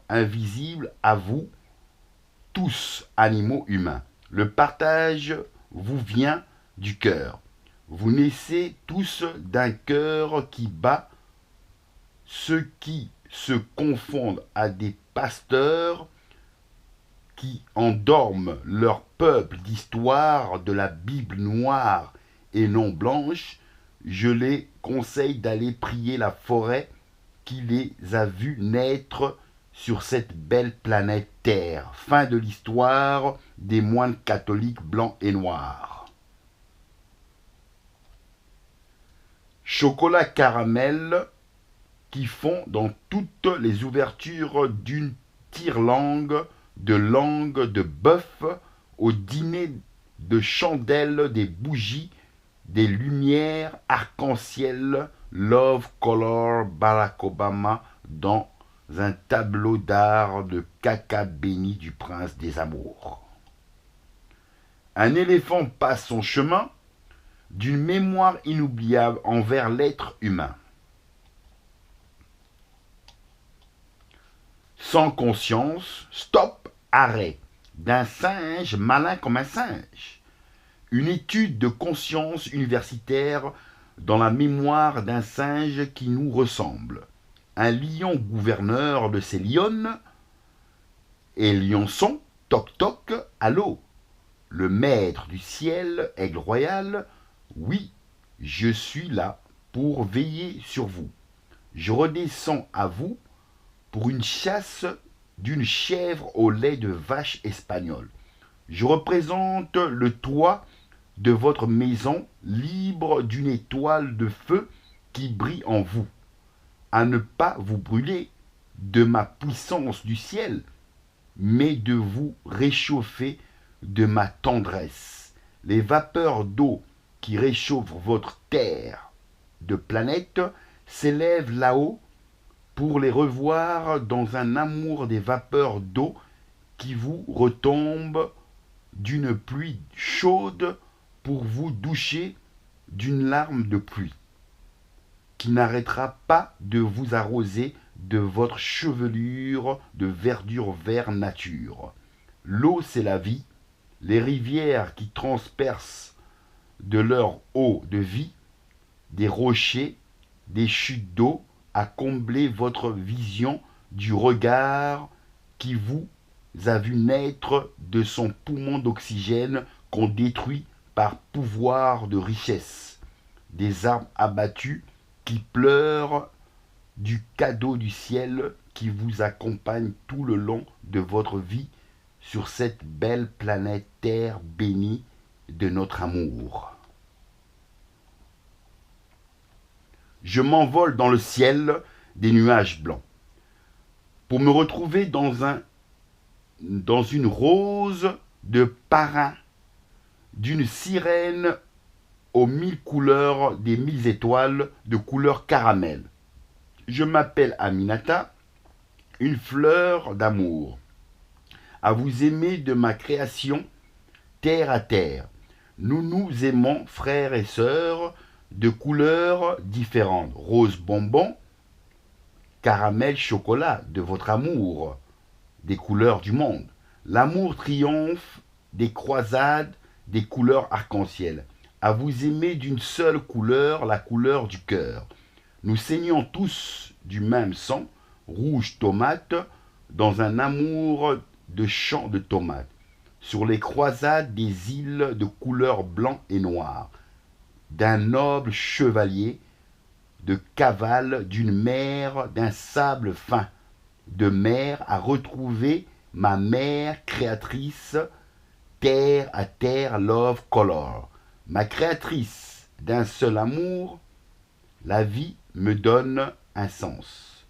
invisible à vous, tous animaux humains. Le partage vous vient du cœur. Vous naissez tous d'un cœur qui bat. Ceux qui se confondent à des pasteurs qui endorment leur peuple d'histoire de la Bible noire et non blanche, je les conseille d'aller prier la forêt qui les a vus naître sur cette belle planète Terre. Fin de l'histoire des moines catholiques blancs et noirs. Chocolat caramel qui fond dans toutes les ouvertures d'une tire-langue de langue de bœuf au dîner de chandelles, des bougies, des lumières arc-en-ciel, Love Color Barack Obama dans un tableau d'art de caca béni du prince des amours. Un éléphant passe son chemin d'une mémoire inoubliable envers l'être humain. Sans conscience, stop, arrêt, d'un singe malin comme un singe. Une étude de conscience universitaire dans la mémoire d'un singe qui nous ressemble. Un lion gouverneur de ses lionnes et lionçon, toc toc, allô. Le maître du ciel, aigle royal, oui, je suis là pour veiller sur vous. Je redescends à vous pour une chasse d'une chèvre au lait de vache espagnole. Je représente le toit de votre maison libre d'une étoile de feu qui brille en vous, à ne pas vous brûler de ma puissance du ciel, mais de vous réchauffer de ma tendresse. Les vapeurs d'eau qui réchauffent votre terre de planète s'élèvent là-haut pour les revoir dans un amour des vapeurs d'eau qui vous retombent d'une pluie chaude pour vous doucher d'une larme de pluie qui n'arrêtera pas de vous arroser de votre chevelure de verdure vert nature. L'eau, c'est la vie, les rivières qui transpercent de leur eau de vie, des rochers, des chutes d'eau, à combler votre vision du regard qui vous a vu naître de son poumon d'oxygène qu'on détruit par pouvoir de richesse. Des arbres abattus qui pleurent du cadeau du ciel qui vous accompagne tout le long de votre vie sur cette belle planète Terre bénie de notre amour. Je m'envole dans le ciel des nuages blancs pour me retrouver dans une rose de parrain, d'une sirène aux 1000 couleurs, des 1000 étoiles de couleur caramel. Je m'appelle Aminata, une fleur d'amour, à vous aimer de ma création, terre à terre. Nous nous aimons, frères et sœurs, de couleurs différentes. Rose bonbon, caramel chocolat, de votre amour, des couleurs du monde. L'amour triomphe des croisades, des couleurs arc-en-ciel. À vous aimer d'une seule couleur, la couleur du cœur. Nous saignons tous du même sang, rouge tomate, dans un amour de champ de tomates. Sur les croisades des îles de couleur blanc et noir, d'un noble chevalier, de cavale, d'une mer, d'un sable fin, de mer à retrouver ma mère créatrice, terre à terre, love color. Ma créatrice d'un seul amour, la vie me donne un sens.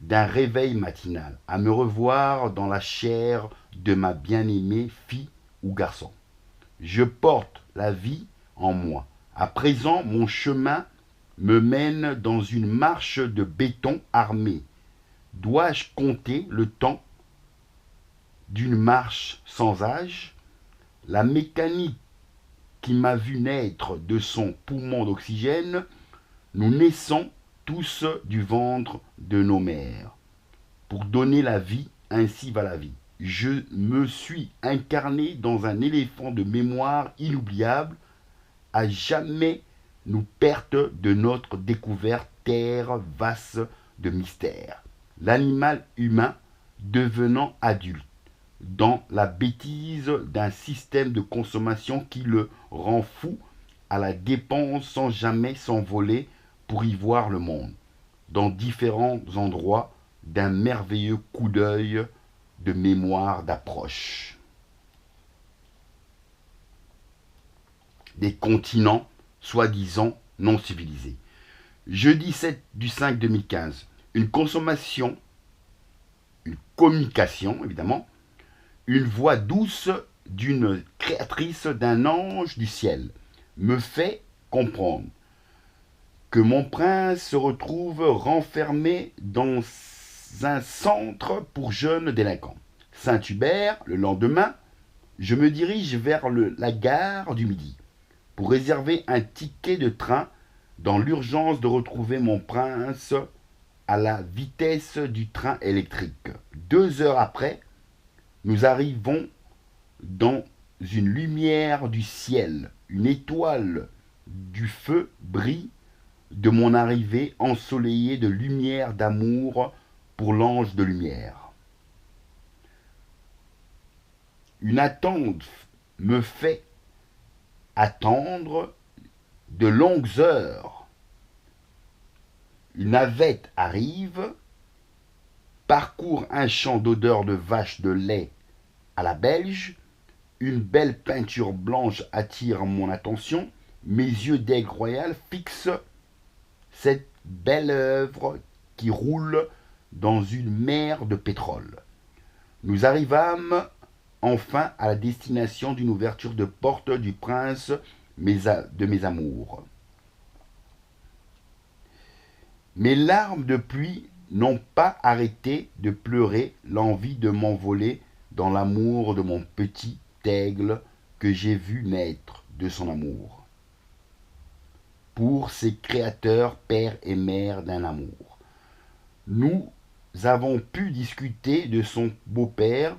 D'un réveil matinal, à me revoir dans la chair de ma bien-aimée fille ou garçon. Je porte la vie en moi. À présent, mon chemin me mène dans une marche de béton armé. Dois-je compter le temps d'une marche sans âge? La mécanique qui m'a vu naître de son poumon d'oxygène, nous naissons tous du ventre de nos mères. pour donner la vie, ainsi va la vie. Je me suis incarné dans un éléphant de mémoire inoubliable, à jamais nous perte de notre découverte terre vaste de mystère. L'animal humain devenant adulte dans la bêtise d'un système de consommation qui le rend fou à la dépense sans jamais s'envoler pour y voir le monde, dans différents endroits d'un merveilleux coup d'œil de mémoire d'approche. Des continents soi-disant non civilisés. Jeudi 7 du 5 2015, une consommation, une communication évidemment, une voix douce d'une créatrice d'un ange du ciel me fait comprendre que mon prince se retrouve renfermé dans un centre pour jeunes délinquants. Saint-Hubert, le lendemain, je me dirige vers la gare du Midi pour réserver un ticket de train dans l'urgence de retrouver mon prince à la vitesse du train électrique. 2 heures après, nous arrivons dans une lumière du ciel. Une étoile du feu brille de mon arrivée ensoleillée de lumière d'amour pour l'ange de lumière. Une attente me fait attendre de longues heures. Une navette arrive, parcourt un champ d'odeur de vache de lait à la belge. Une belle peinture blanche attire mon attention. Mes yeux d'aigle royal fixent cette belle œuvre qui roule dans une mer de pétrole. Nous arrivâmes enfin à la destination d'une ouverture de porte du prince de mes amours. Mes larmes de pluie n'ont pas arrêté de pleurer l'envie de m'envoler dans l'amour de mon petit aigle que j'ai vu naître de son amour. Pour ses créateurs, père et mère d'un amour. Nous avons pu discuter de son beau-père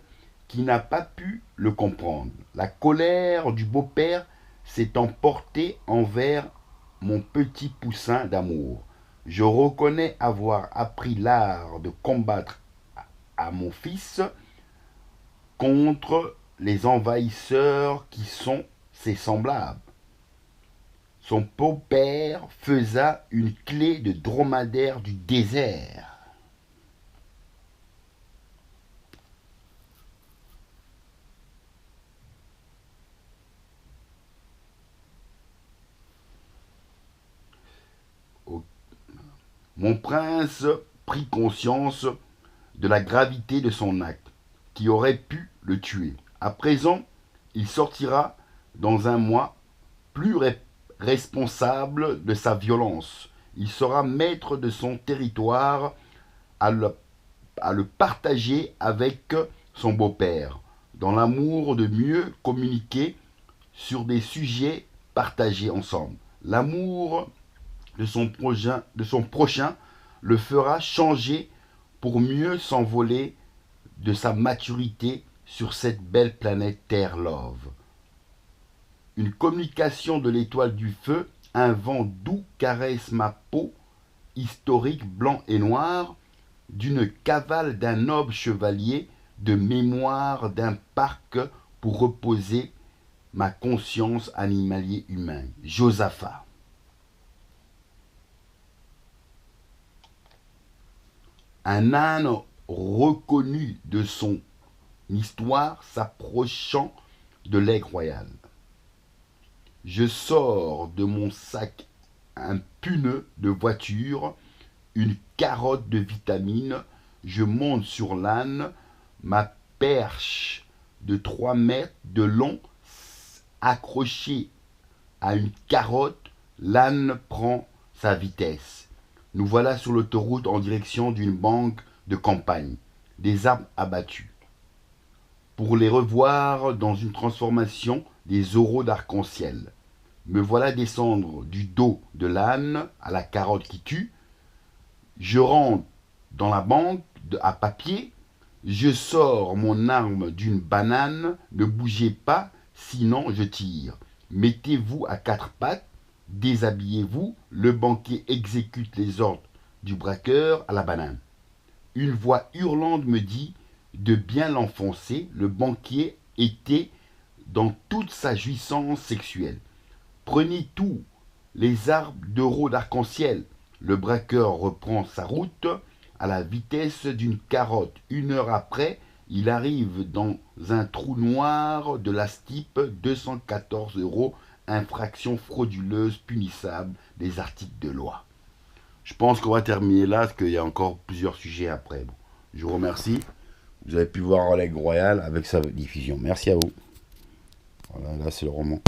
qui n'a pas pu le comprendre. La colère du beau-père s'est emportée envers mon petit poussin d'amour. Je reconnais avoir appris l'art de combattre à mon fils contre les envahisseurs qui sont ses semblables. Son beau-père faisait une clé de dromadaire du désert. Mon prince prit conscience de la gravité de son acte, qui aurait pu le tuer. À présent, il sortira dans un mois plus responsable de sa violence. Il sera maître de son territoire à le partager avec son beau-père, dans l'amour de mieux communiquer sur des sujets partagés ensemble. L'amour de son prochain le fera changer pour mieux s'envoler de sa maturité sur cette belle planète Terre Love. Une communication de l'étoile du feu, un vent doux caresse ma peau, historique blanc et noir, d'une cavale d'un noble chevalier, de mémoire d'un parc pour reposer ma conscience animalier humain. Josaphat. Un âne reconnu de son histoire s'approchant de l'aigle royal. Je sors de mon sac un puneux de voiture, une carotte de vitamines, je monte sur l'âne, ma perche de 3 mètres de long accrochée à une carotte, l'âne prend sa vitesse. Nous voilà sur l'autoroute en direction d'une banque de campagne, des arbres abattus. Pour les revoir dans une transformation des oraux d'arc-en-ciel. Me voilà descendre du dos de l'âne à la carotte qui tue. Je rentre dans la banque à papier. Je sors mon arme d'une banane. Ne bougez pas, sinon je tire. Mettez-vous à quatre pattes. Déshabillez-vous. Le banquier exécute les ordres du braqueur à la banane. Une voix hurlante me dit de bien l'enfoncer. Le banquier était dans toute sa jouissance sexuelle. Prenez tous les arbres d'euros d'arc-en-ciel. Le braqueur reprend sa route à la vitesse d'une carotte. 1 heure après, il arrive dans un trou noir de la STIP, 214 euros, infraction frauduleuse punissable des articles de loi. Je pense qu'on va terminer là, parce qu'il y a encore plusieurs sujets après. Bon, je vous remercie. Vous avez pu voir L'Aigle Royal avec sa diffusion. Merci à vous. Voilà, là c'est le roman.